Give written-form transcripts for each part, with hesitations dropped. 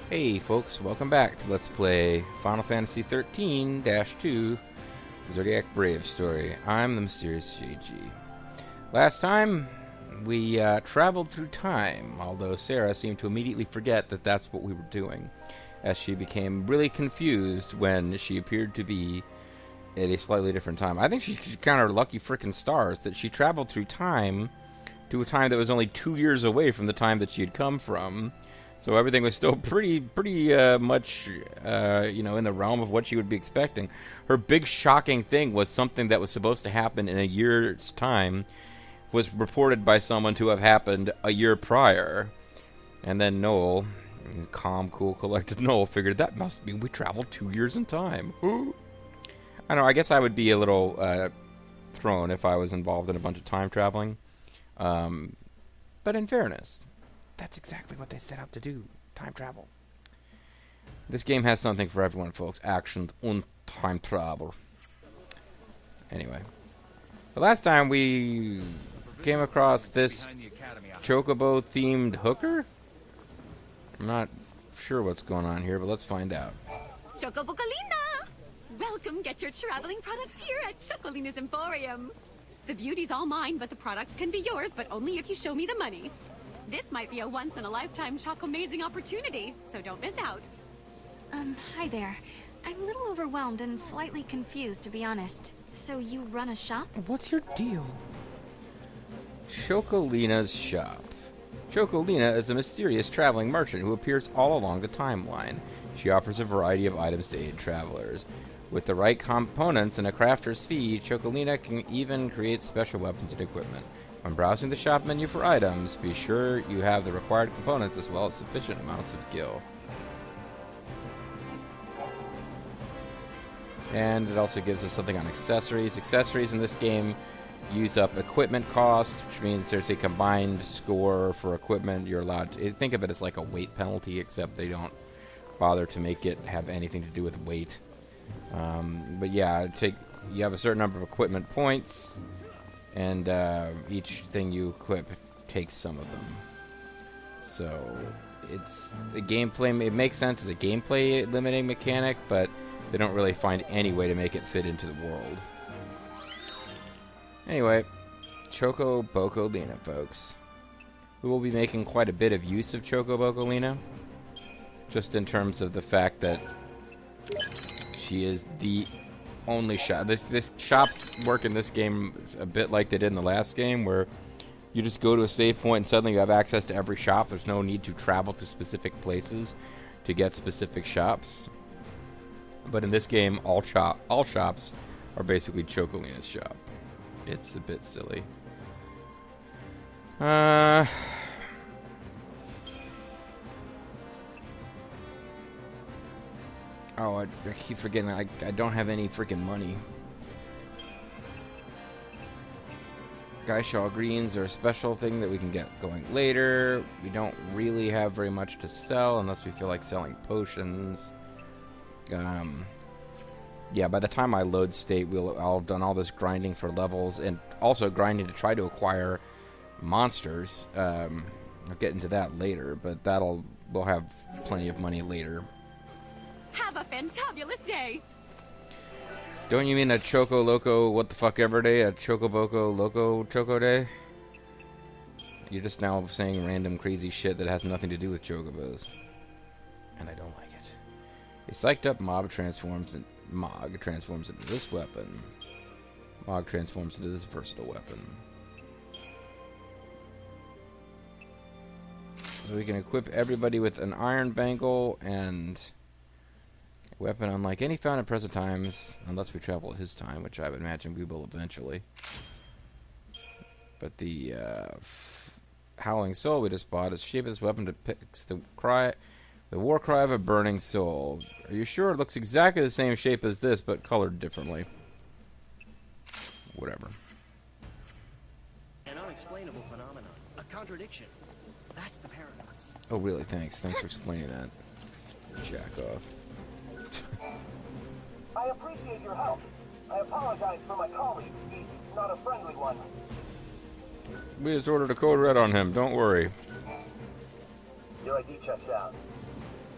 Hey folks, welcome back to Let's Play Final Fantasy XIII-2 Zodiac Brave story. I'm the Mysterious JG. Last time, we traveled through time, although Sarah seemed to immediately forget that that's what we were doing, as she became really confused when she appeared to be at a slightly different time. I think she kind of lucky frickin' stars that she traveled through time to a time that was only 2 years away from the time that she had come from. So everything was still pretty much, in the realm of what she would be expecting. Her big shocking thing was something that was supposed to happen in a year's time was reported by someone to have happened a year prior. And then Noel, calm, cool, collected Noel, figured that must mean we traveled 2 years in time. I don't know, I guess I would be a little thrown if I was involved in a bunch of time traveling. But in fairness, that's exactly what they set out to do. Time travel. This game has something for everyone, folks. Action and time travel. Anyway. The last time we came across this Chocobo-themed hooker? I'm not sure what's going on here, but let's find out. Chocolina! Welcome, get your traveling products here at Chocolina's Emporium. The beauty's all mine, but the products can be yours, but only if you show me the money. This might be a once-in-a-lifetime Choco-mazing opportunity, so don't miss out. Hi there. I'm a little overwhelmed and slightly confused, to be honest. So you run a shop? What's your deal? Chocolina's shop. Chocolina is a mysterious traveling merchant who appears all along the timeline. She offers a variety of items to aid travelers. With the right components and a crafter's fee, Chocolina can even create special weapons and equipment. When browsing the shop menu for items, be sure you have the required components as well as sufficient amounts of gil. And it also gives us something on accessories. Accessories in this game use up equipment cost, which means there's a combined score for equipment. You're allowed to think of it as like a weight penalty, except they don't bother to make it have anything to do with weight. But yeah, you have a certain number of equipment points, and each thing you equip takes some of them. So it's a gameplay. It makes sense as a gameplay limiting mechanic, but they don't really find any way to make it fit into the world. Anyway, Choco-Bocolina, folks. We will be making quite a bit of use of Choco-Bocolina, just in terms of the fact that she is the only shop. This shops work in this game a bit like they did in the last game, where you just go to a save point and suddenly you have access to every shop. There's no need to travel to specific places to get specific shops. But in this game, all shops are basically Chocolina's shop. It's a bit silly. Oh, I keep forgetting. I don't have any freaking money. Geishaw greens are a special thing that we can get going later. We don't really have very much to sell unless we feel like selling potions. Yeah, by the time I load state, I'll have done all this grinding for levels and also grinding to try to acquire monsters. I'll get into that later, but we'll have plenty of money later. Have a fantabulous day! Don't you mean a Choco Loco what the fuck ever day? A Choco Boco Loco Choco day? You're just now saying random crazy shit that has nothing to do with Chocobos. And I don't like it. A psyched up Mog transforms into this weapon. Mog transforms into this versatile weapon. So we can equip everybody with an iron bangle and weapon unlike any found in present times, unless we travel at his time, which I would imagine we will eventually. But the Howling Soul we just bought, is shape of this weapon depicts the war cry of a burning soul. Are you sure it looks exactly the same shape as this, but colored differently? Whatever. An unexplainable phenomenon. A contradiction. That's the paradox. Oh, really? Thanks. Thanks for explaining that. Jack off. I appreciate your help. I apologize for my colleague. He's not a friendly one. We just ordered a code red on him. Don't worry. Your ID checks out.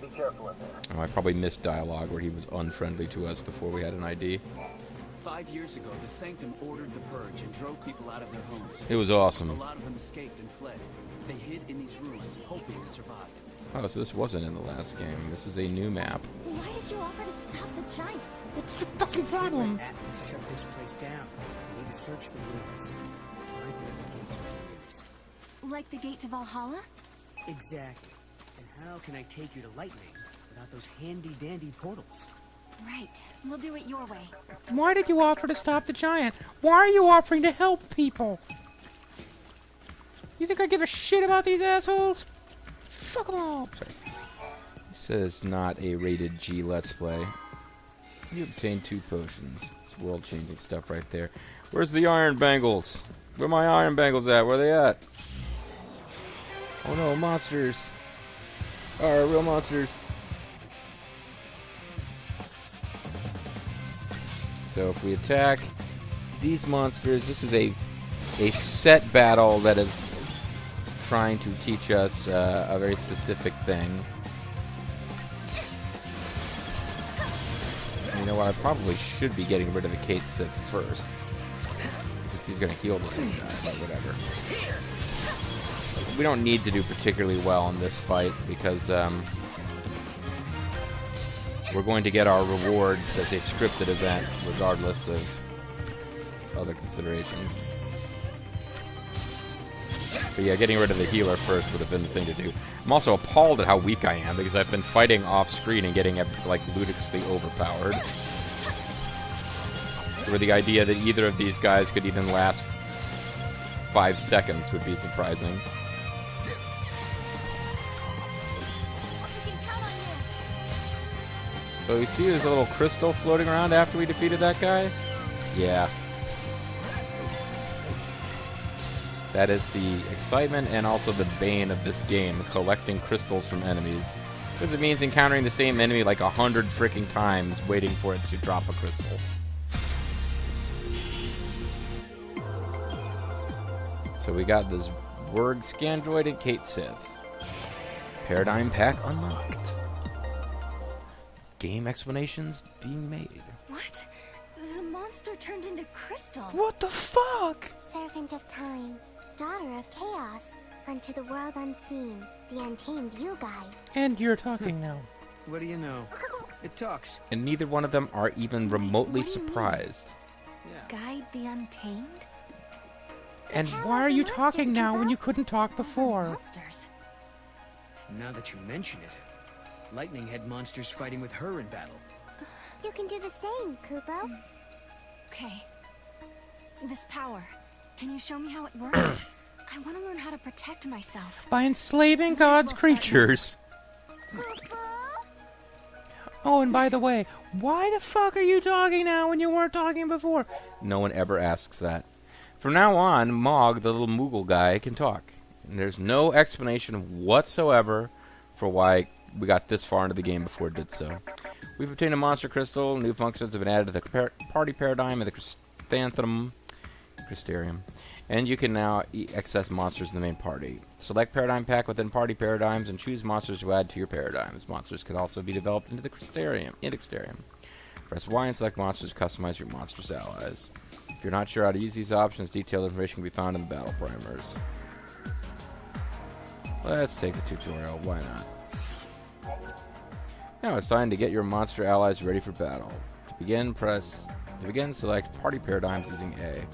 Be careful in there. Oh, I probably missed dialogue where he was unfriendly to us before we had an ID. 5 years ago, the Sanctum ordered the purge and drove people out of their homes. It was awesome. A lot of them escaped and fled. They hid in these ruins, hoping to survive. Oh, so this wasn't in the last game. This is a new map. Why did you offer to stop the giant? What's the fucking problem? At to shut this place down. We need to search the ruins. Find where the gates are. Like the gate to Valhalla? Exactly. And how can I take you to Lightning without those handy-dandy portals? Right. We'll do it your way. Why did you offer to stop the giant? Why are you offering to help people? You think I give a shit about these assholes? Fuck them all. Sorry. This is not a rated G Let's Play. You obtained 2 potions. It's world-changing stuff right there. Where's the iron bangles? Where are my iron bangles at? Where are they at? Oh no, monsters. Real monsters. So if we attack these monsters, this is a set battle that is trying to teach us a very specific thing. You know what? I probably should be getting rid of the XIII-2 first, because he's going to heal this guy, but whatever. We don't need to do particularly well in this fight, because we're going to get our rewards as a scripted event, regardless of other considerations. But yeah, getting rid of the healer first would have been the thing to do. I'm also appalled at how weak I am, because I've been fighting off-screen and getting, like, ludicrously overpowered. Where the idea that either of these guys could even last 5 seconds would be surprising. So you see there's a little crystal floating around after we defeated that guy? Yeah. That is the excitement and also the bane of this game, collecting crystals from enemies. Because it means encountering the same enemy like 100 freaking times, waiting for it to drop a crystal. So we got this Word Scandroid and XIII-2. Paradigm Pack unlocked. Game explanations being made. What? The monster turned into crystal. What the fuck? Servant of time, daughter of chaos, unto the world unseen, the untamed you guide. And you're talking now. What do you know? It talks. And neither one of them are even remotely surprised. Guide the untamed? And why are you talking now when you couldn't talk before? Monsters. Now that you mention it, Lightning had monsters fighting with her in battle. You can do the same, Kupo. Okay. This power. Can you show me how it works? I want to learn how to protect myself. By enslaving God's creatures. Oh, and by the way, why the fuck are you talking now when you weren't talking before? No one ever asks that. From now on, Mog, the little Moogle guy, can talk. And there's no explanation whatsoever for why we got this far into the game before it did so. We've obtained a monster crystal. New functions have been added to the party paradigm and the Crystarium. And you can now access monsters in the main party. Select paradigm pack within party paradigms and choose monsters to add to your paradigms. Monsters can also be developed into the Crystarium. Press Y and select monsters to customize your monstrous allies. If you're not sure how to use these options, detailed information can be found in the battle primers. Let's take the tutorial. Why not? Now it's time to get your monster allies ready for battle. To begin, select party paradigms using A.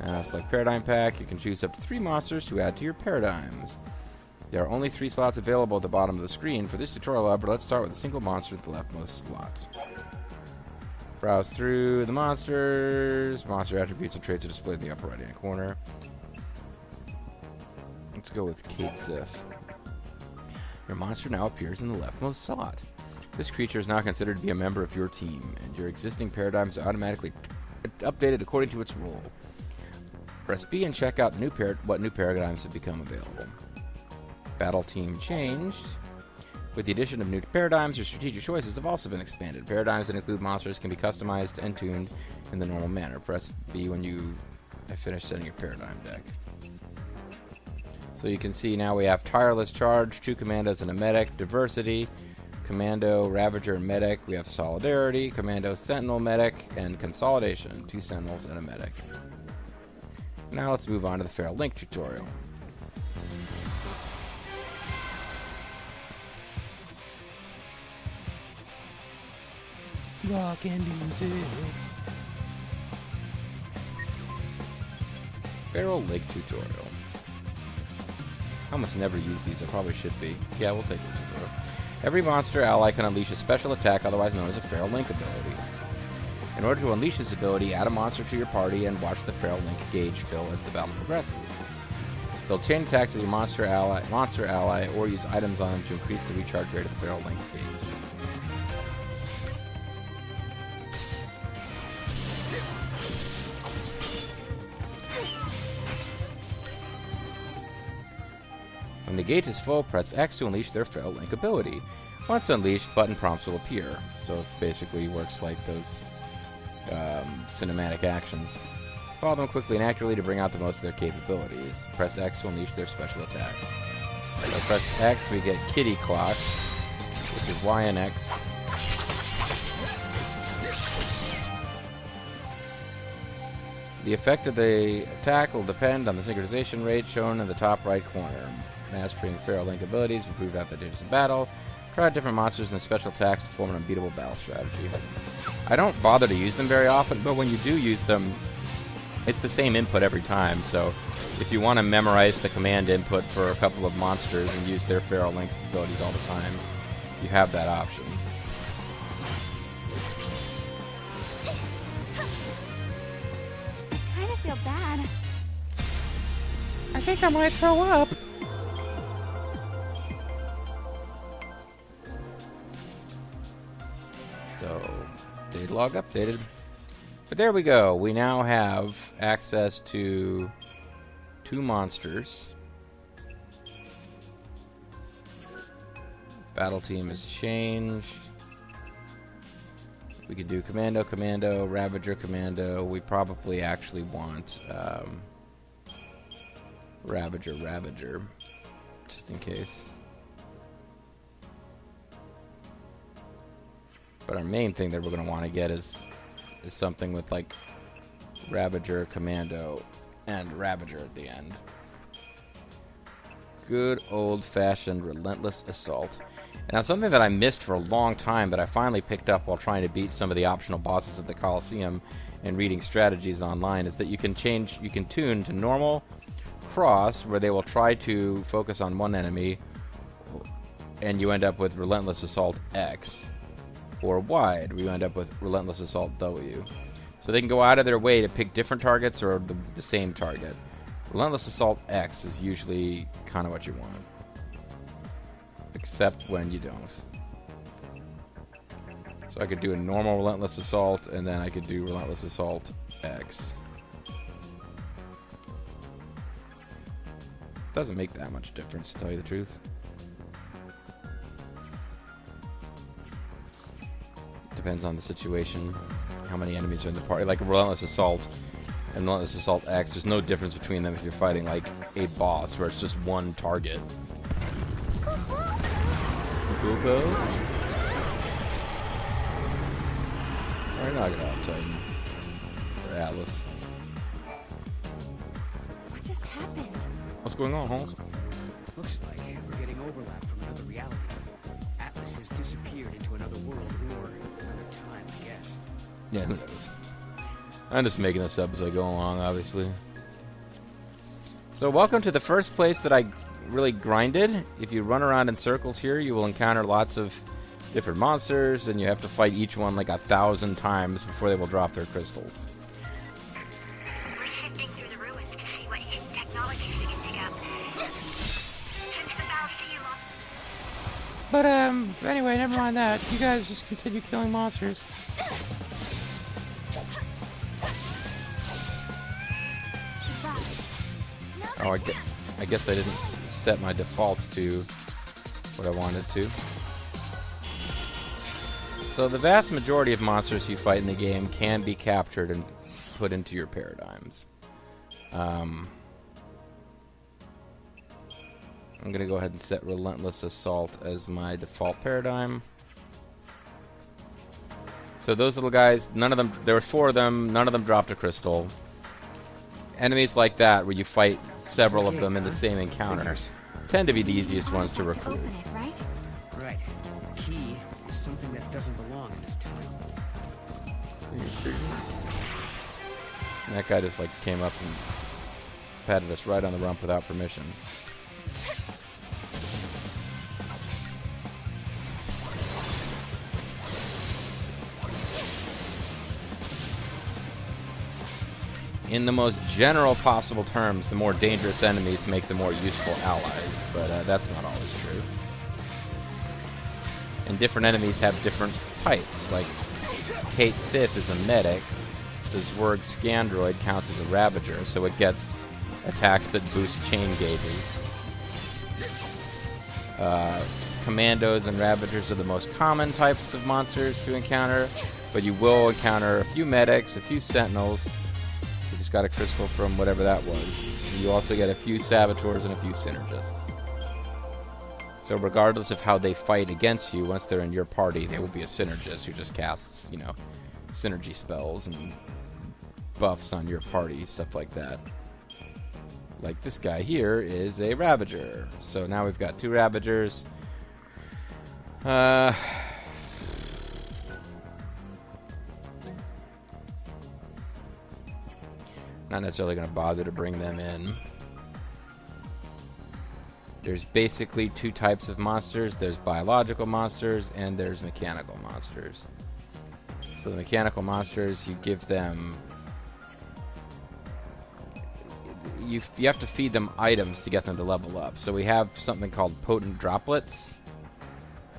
Now select paradigm pack. You can choose up to 3 monsters to add to your paradigms. There are only 3 slots available at the bottom of the screen. For this tutorial, however, let's start with a single monster at the leftmost slot. Browse through the monsters. Monster attributes and traits are displayed in the upper right-hand corner. Let's go with XIII-2. Your monster now appears in the leftmost slot. This creature is now considered to be a member of your team, and your existing paradigms are automatically updated according to its role. Press B and check out what new paradigms have become available. Battle team changed. With the addition of new paradigms, your strategic choices have also been expanded. Paradigms that include monsters can be customized and tuned in the normal manner. Press B when you have finished setting your paradigm deck. So you can see now we have Tireless Charge, 2 Commandos and a Medic, Diversity, Commando, Ravager, and Medic. We have Solidarity, Commando, Sentinel, Medic, and Consolidation. 2 Sentinels and a Medic. Now let's move on to the Feral Link tutorial. Rock and music. Feral Link tutorial. I almost never use these. I probably should be. Yeah, we'll take the tutorial. Every monster ally can unleash a special attack, otherwise known as a Feral Link ability. In order to unleash this ability, add a monster to your party and watch the Feral Link gauge fill as the battle progresses. Build chain attacks with your monster ally, or use items on them to increase the recharge rate of the Feral Link gauge. When the gauge is full, press X to unleash their Feral Link ability. Once unleashed, button prompts will appear. So it's basically works like those cinematic actions. Follow them quickly and accurately to bring out the most of their capabilities. Press X to unleash their special attacks. So press X, we get Kitty Clock, which is Y and X. The effect of the attack will depend on the synchronization rate shown in the top right corner. Mastering Feral Link abilities will prove advantageous in battle. Try out different monsters and special attacks to form an unbeatable battle strategy. I don't bother to use them very often, but when you do use them, it's the same input every time. So if you want to memorize the command input for a couple of monsters and use their Feral Link's abilities all the time, you have that option. I kind of feel bad. I think I might throw up. So, data log updated. But there we go. We now have access to 2 monsters. Battle team has changed. We could do Commando, Commando, Ravager, Commando. We probably actually want Ravager, Ravager, just in case. But our main thing that we're going to want to get is something with like Ravager, Commando, and Ravager at the end. Good old-fashioned relentless assault. And now something that I missed for a long time that I finally picked up while trying to beat some of the optional bosses at the Colosseum and reading strategies online is that you can tune to normal, cross, where they will try to focus on one enemy, and you end up with relentless assault X. Or wide, we end up with Relentless Assault W. So they can go out of their way to pick different targets or the same target. Relentless Assault X is usually kind of what you want. Except when you don't. So I could do a normal Relentless Assault, and then I could do Relentless Assault X. Doesn't make that much difference, to tell you the truth. Depends on the situation, how many enemies are in the party. Like Relentless Assault and Relentless Assault X, there's no difference between them if you're fighting like a boss where it's just one target. Alright, knock it off, Titan. Or Atlas. What just happened? What's going on, Holmes? Looks like we're getting overlap from another reality. Atlas has disappeared into another world or another time, I guess. Yeah, who knows? I'm just making this up as I go along, obviously. So welcome to the first place that I really grinded. If you run around in circles here, you will encounter lots of different monsters, and you have to fight each one like 1,000 times before they will drop their crystals. We're sifting through the ruins to see what hidden technologies we can dig up. Since the Brescia Ruins. But, anyway, never mind that. You guys just continue killing monsters. Oh, I guess I didn't set my defaults to what I wanted to. So the vast majority of monsters you fight in the game can be captured and put into your paradigms. I'm going to go ahead and set Relentless Assault as my default paradigm. So those little guys, none of them, there were 4 of them, none of them dropped a crystal. Enemies like that, where you fight several of them in the same encounter, tend to be the easiest ones to recruit. Open it, right? Right. Key is something that doesn't belong in this town. And that guy just like came up and patted us right on the rump without permission. In the most general possible terms, the more dangerous enemies make the more useful allies, but that's not always true. And different enemies have different types, like XIII is a medic, the Zwerg Scandroid counts as a Ravager, so it gets attacks that boost chain gauges. Commandos and Ravagers are the most common types of monsters to encounter, but you will encounter a few medics, a few sentinels. You just got a crystal from whatever that was. You also get a few saboteurs and a few synergists. So regardless of how they fight against you, once they're in your party, they will be a synergist who just casts, you know, synergy spells and buffs on your party, stuff like that. Like this guy here is a Ravager. So now we've got 2 Ravagers. Not necessarily going to bother to bring them in. There's basically 2 types of monsters. There's biological monsters and there's mechanical monsters. So the mechanical monsters, you give them... You have to feed them items to get them to level up. So we have something called potent droplets.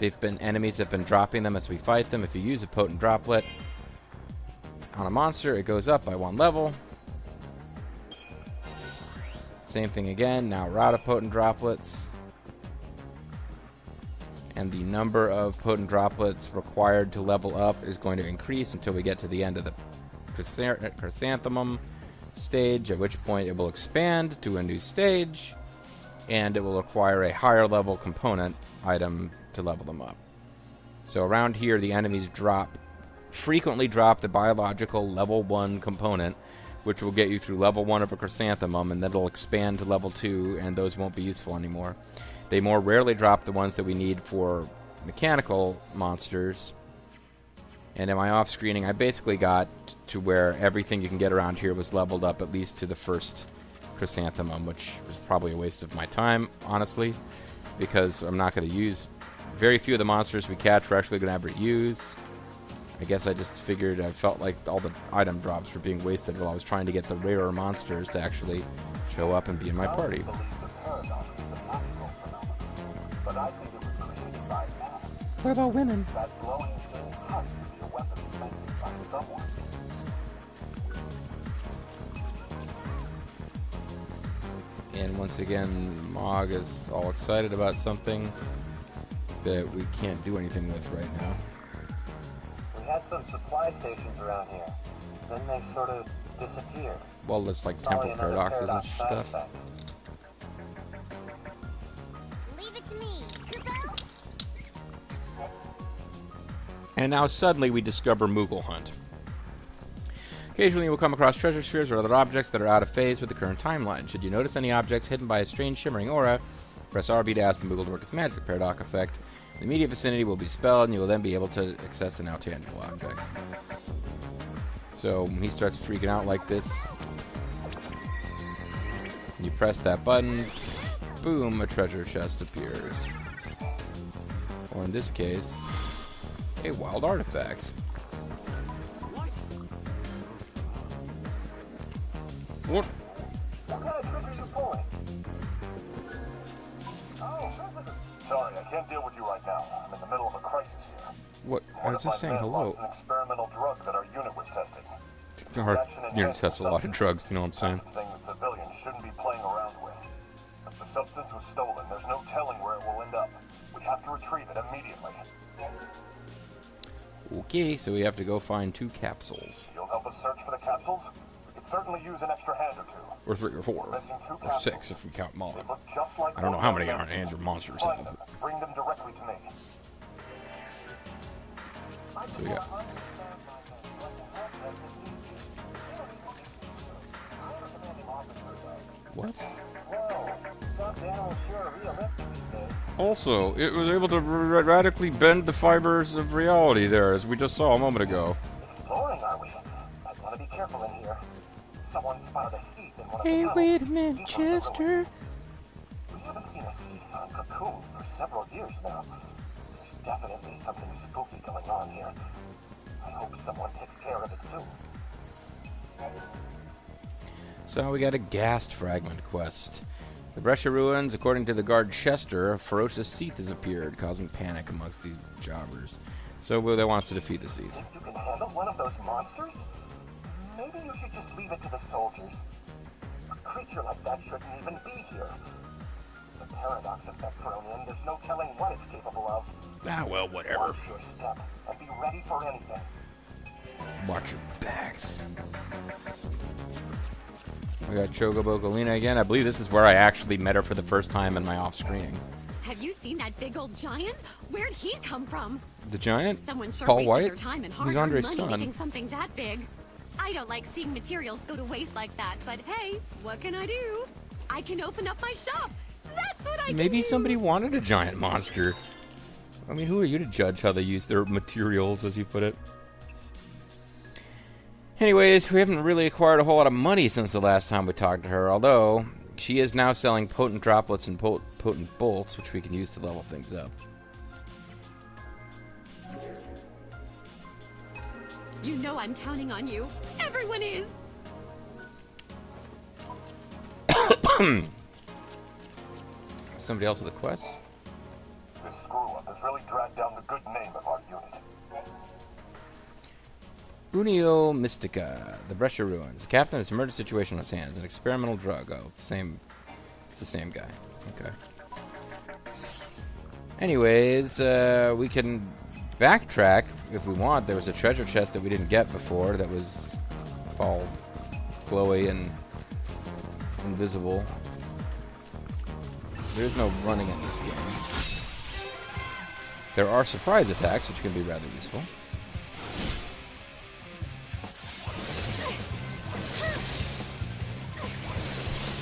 Enemies have been dropping them as we fight them. If you use a potent droplet on a monster, it goes up by 1 level. Same thing again, now we're out of potent droplets. And the number of potent droplets required to level up is going to increase until we get to the end of the chrysanthemum stage, at which point it will expand to a new stage, and it will require a higher level component item to level them up. So around here, the enemies frequently drop the biological level 1 component, which will get you through level 1 of a chrysanthemum, and then it'll expand to level 2, and those won't be useful anymore. They more rarely drop the ones that we need for mechanical monsters. And in my off-screening, I basically got to where everything you can get around here was leveled up at least to the first chrysanthemum, which was probably a waste of my time, honestly, because I'm not going to use... Very few of the monsters we catch we're actually going to ever use. I guess I just figured I felt like all the item drops were being wasted while I was trying to get the rarer monsters to actually show up and be in my party. What about women? And once again, Mog is all excited about something that we can't do anything with right now. We had some supply stations around here. Then they sort of disappeared. Well, there's like temporal paradoxes and stuff. Leave it to me, Kubo. And now suddenly we discover Moogle Hunt. Occasionally you will come across treasure spheres or other objects that are out of phase with the current timeline. Should you notice any objects hidden by a strange shimmering aura, press RB to ask the Moogle to work its magic. The paradox effect in the immediate vicinity will be dispelled, and you will then be able to access the now tangible object. So when he starts freaking out like this, you press that button, boom, a treasure chest appears. Or in this case, a wild artifact. What? What kind of trick are you pulling? Sorry, I can't deal with you right now. I'm in the middle of a crisis here. What? I was just saying hello. An experimental drug that our unit was testing. Our unit tests a lot of drugs, you know what I'm saying? Thing that civilians shouldn't be playing around with. If the substance was stolen, there's no telling where it will end up. We have to retrieve it immediately. Okay, so we have to go find 2 capsules. You'll help us search for the capsules? We could certainly use an extra hand or 2. Or 3 or 4. Missing 2 Or capsules. 6 if we count Mog. They look just like I don't know how many our hands or monsters Find have. them. Bring them directly to me. So we got What? Whoa, stuffed animals sure are realistic these days. Also, it was able to radically bend the fibers of reality there, as we just saw a moment ago. Exploring, are we? I'd want to be careful in here. Someone spotted a thief in one of the Hey, tunnels. wait a minute, Deep under the Chester. ruins. We haven't seen a seesaw cocoon for several years now. There's definitely something spooky going on here. I hope someone takes care of it soon. So we got a ghast fragment quest. The Brescia Ruins, according to the guard Chester, a ferocious Seath has appeared, causing panic amongst these jobbers. So they want us to defeat the Seath. Think you can handle one of those monsters? Maybe you should just leave it to the soldiers. A creature like that shouldn't even be here. The paradox effect thrown in, there's no telling what it's capable of. Ah, well, whatever. Watch your step and be ready for anything. Watch your backs. We got Chocolina again. I believe this is where I actually met her for the first time in my off-screening. Have you seen that big old giant? Where'd he come from? The giant? Someone sure Paul wasted White? their time and He's hard-earned Andre's money son. making something that big. I don't like seeing materials go to waste like that, but hey, what can I do? I can open up my shop. That's what I can Maybe do. somebody wanted a giant monster. I mean, who are you to judge how they use their materials, as you put it? Anyways, we haven't really acquired a whole lot of money since the last time we talked to her, although she is now selling potent droplets and potent bolts, which we can use to level things up. You know I'm counting on you. Everyone is. Somebody else with a quest? This screw-up has really dragged down the good name of our unit. Unio Mystica, the Brescia Ruins. The captain has a murder situation on his hands. An experimental drug. Oh, same. It's the same guy. Okay. Anyways, we can backtrack if we want. There was a treasure chest that we didn't get before that was all glowy and invisible. There's no running in this game. There are surprise attacks, which can be rather useful.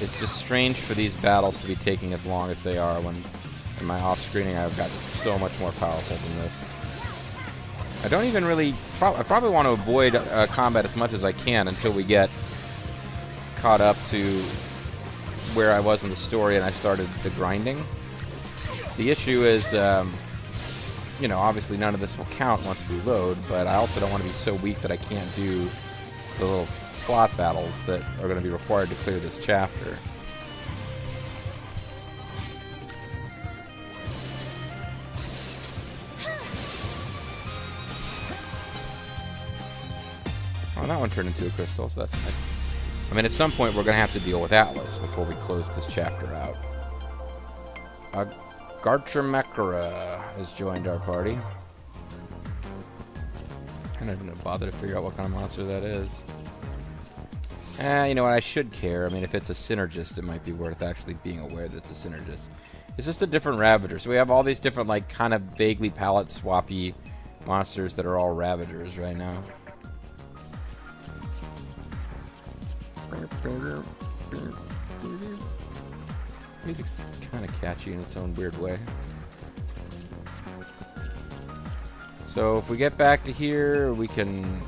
It's just strange for these battles to be taking as long as they are when in my off-screening I've gotten so much more powerful than this. I don't even really... I probably want to avoid combat as much as I can until we get caught up to where I was in the story and I started the grinding. The issue is, you know, obviously none of this will count once we load, but I also don't want to be so weak that I can't do the little plot battles that are going to be required to clear this chapter. Oh, that one turned into a crystal, so that's nice. I mean, at some point we're going to have to deal with Atlas before we close this chapter out. Garchomechera has joined our party. I'm not going to bother to figure out what kind of monster that is. You know what, I should care. I mean, if it's a synergist, it might be worth actually being aware that it's a synergist. It's just a different Ravager. So we have all these different, like, kind of vaguely palette-swappy monsters that are all Ravagers right now. Music's kind of catchy in its own weird way. So if we get back to here, we can...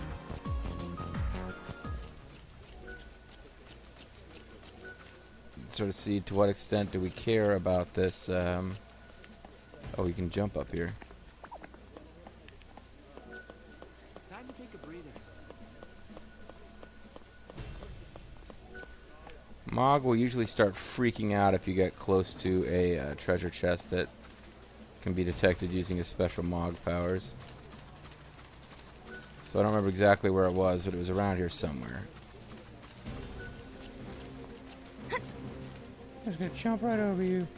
sort of see to what extent do we care about this. Oh, we can jump up here. Time to take a breather. Mog will usually start freaking out if you get close to a treasure chest that can be detected using his special Mog powers. So I don't remember exactly where it was, but it was around here somewhere. I was gonna jump right over you.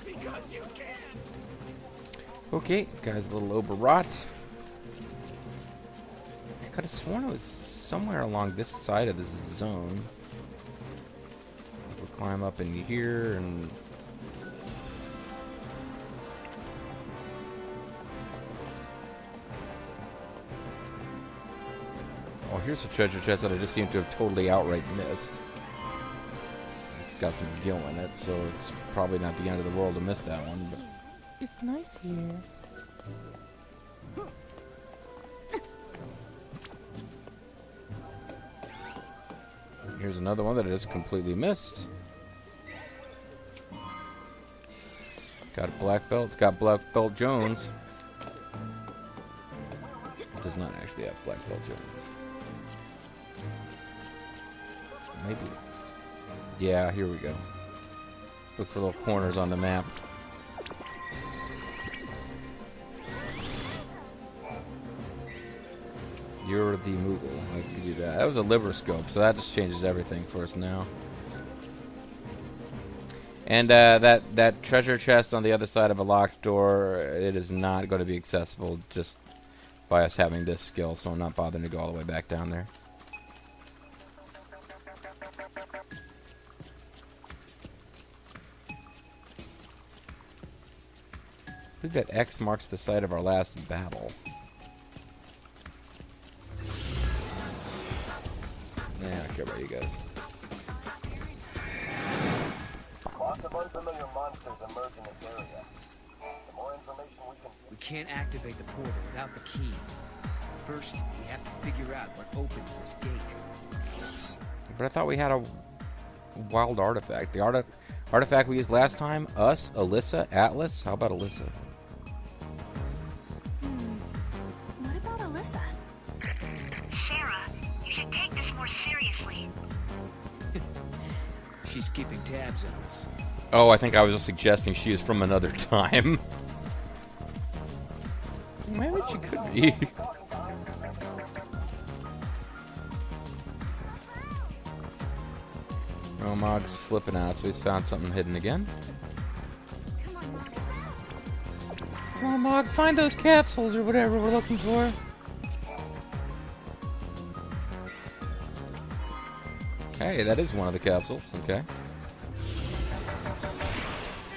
Because you can. Okay, guy's a little overwrought. I could have sworn it was somewhere along this side of this zone. We'll climb up in here and... Oh, here's a treasure chest that I just seem to have totally outright missed. It's got some gill in it, so it's probably not the end of the world to miss that one, but it's nice here. Here's another one that I just completely missed. Got a black belt. It's got Black Belt Jones. It does not actually have Black Belt Jones. Maybe. Yeah, here we go. Let's look for little corners on the map. You're the Moogle. I can do that. That was a libroscope, so that just changes everything for us now. And that treasure chest on the other side of a locked door, it is not going to be accessible just by us having this skill, so I'm not bothering to go all the way back down there. I believe that X marks the site of our last battle. Nah, I don't care about you guys. Lots of unfamiliar monsters emerge in this area. The more information we can... We can't activate the portal without the key. First, we have to figure out what opens this gate. But I thought we had a wild artifact. The artifact we used last time? Us? Alyssa? Atlas? How about Alyssa? What about Alyssa? Sarah, you should take this more seriously. She's keeping tabs on us. Oh, I think I was just suggesting she is from another time. Maybe she could be. Romog's flipping out, so he's found something hidden again. Come on, Mog, find those capsules or whatever we're looking for. Hey, that is one of the capsules. Okay.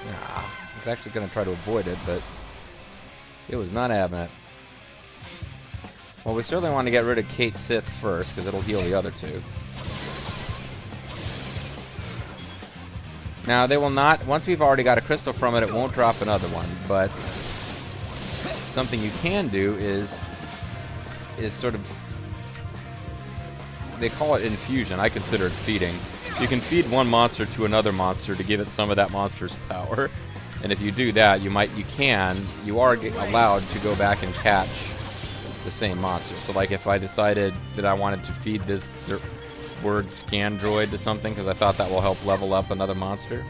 I was actually going to try to avoid it, but it was not having it. Well, we certainly want to get rid of Kate Sith first, because it'll heal the other two. Now, they will not... Once we've already got a crystal from it, it won't drop another one, but something you can do is sort of... They call it infusion. I consider it feeding. You can feed one monster to another monster to give it some of that monster's power. And if you do that, you are allowed to go back and catch the same monster. So like if I decided that I wanted to feed this word scan droid to something because I thought that will help level up another monster,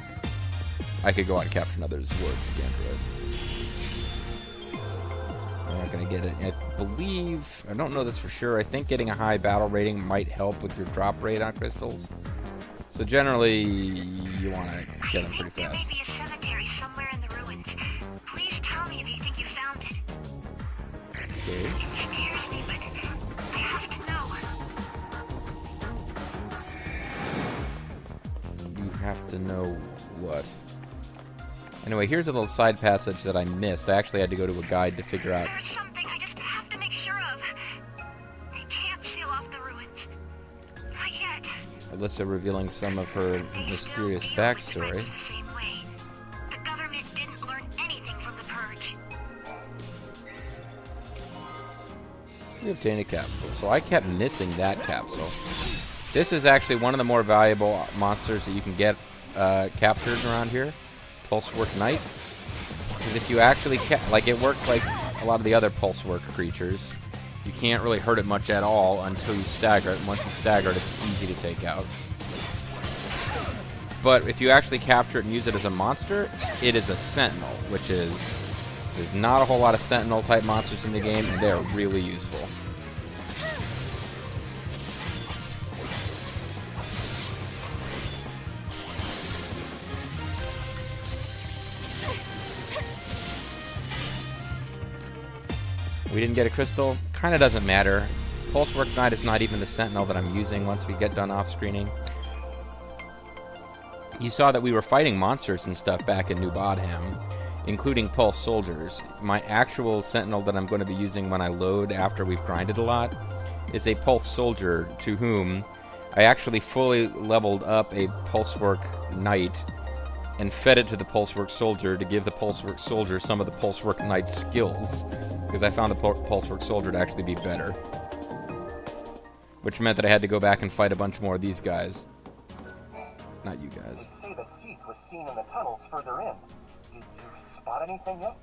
I could go out and capture another word scan droid. I'm not going to get it. I don't know this for sure. I think getting a high battle rating might help with your drop rate on crystals. So generally, you want to get them pretty fast. There may be a cemetery somewhere in the ruins. Please tell me if you think you found it. Okay. It scares me, but I have to know. You have to know what? Anyway, here's a little side passage that I missed. I actually had to go to a guide to figure out. There's something I just have to make sure of. I can't seal off the ruins. Not yet. Alyssa revealing some of her mysterious backstory. The same way. The government didn't learn anything from the purge. We obtained a capsule. So I kept missing that capsule. This is actually one of the more valuable monsters that you can get captured around here. Pulsework Knight. Because if you actually it works like a lot of the other Pulsework creatures. You can't really hurt it much at all until you stagger it. And once you stagger it, it's easy to take out. But if you actually capture it and use it as a monster, it is a Sentinel, which is... There's not a whole lot of Sentinel-type monsters in the game, and they're really useful. We didn't get a crystal. Kind of doesn't matter. Pulsework Knight is not even the Sentinel that I'm using once we get done off-screening. You saw that we were fighting monsters and stuff back in New Bodham, including Pulse Soldiers. My actual Sentinel that I'm going to be using when I load after we've grinded a lot is a pulse soldier to whom I actually fully leveled up a Pulsework Knight and fed it to the Pulsework Soldier to give the Pulsework Soldier some of the Pulsework Knight's skills, because I found the Pulsework Soldier to actually be better. Which meant that I had to go back and fight a bunch more of these guys. Not you guys. They say the Seek was seen in the tunnels further in. Did you spot anything yet?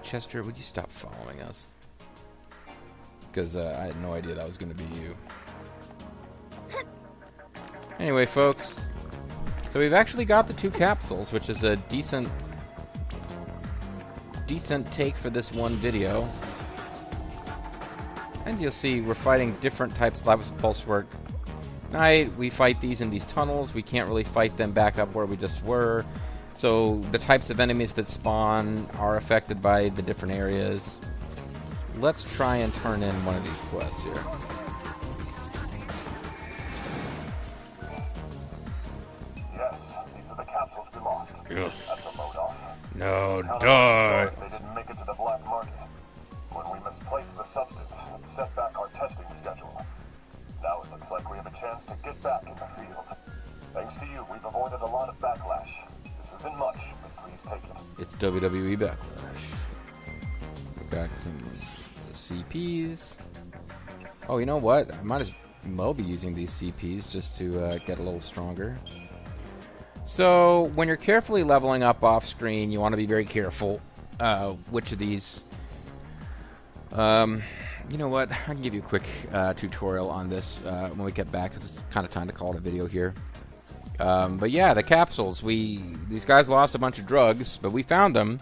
Chester, would you stop following us? Because I had no idea that was going to be you. Anyway, folks, so we've actually got the 2 capsules, which is a decent take for this one video. And you'll see we're fighting different types of Pulsework Knight. We fight these in these tunnels. We can't really fight them back up where we just were. So the types of enemies that spawn are affected by the different areas. Let's try and turn in one of these quests here. Yes, these are the capsules we lost. Yes. That's a load off. No, Now, die. they didn't make it to the black market. When we misplaced the substance, it set back our testing schedule. Now it looks like we have a chance to get back in the field. Thanks to you, we've avoided a lot of backlash. This isn't much, but please take it. It's WWE Backlash. We're back to some CPs. Oh, you know what? I might as well be using these CPs just to get a little stronger. So, when you're carefully leveling up off screen, you want to be very careful which of these... you know what? I can give you a quick tutorial on this when we get back, because it's kind of time to call it a video here. But yeah, the capsules. These guys lost a bunch of drugs, but we found them.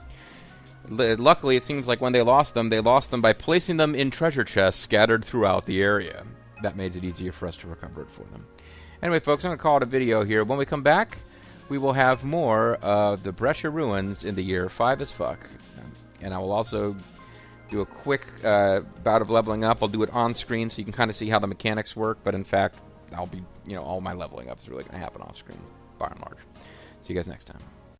Luckily, it seems like when they lost them by placing them in treasure chests scattered throughout the area. That made it easier for us to recover it for them. Anyway, folks, I'm going to call it a video here. When we come back, we will have more of the Brescia Ruins in the year 5 as fuck. And I will also do a quick bout of leveling up. I'll do it on screen so you can kind of see how the mechanics work, but in fact, I'll be, all my leveling up is really going to happen off screen, by and large. See you guys next time.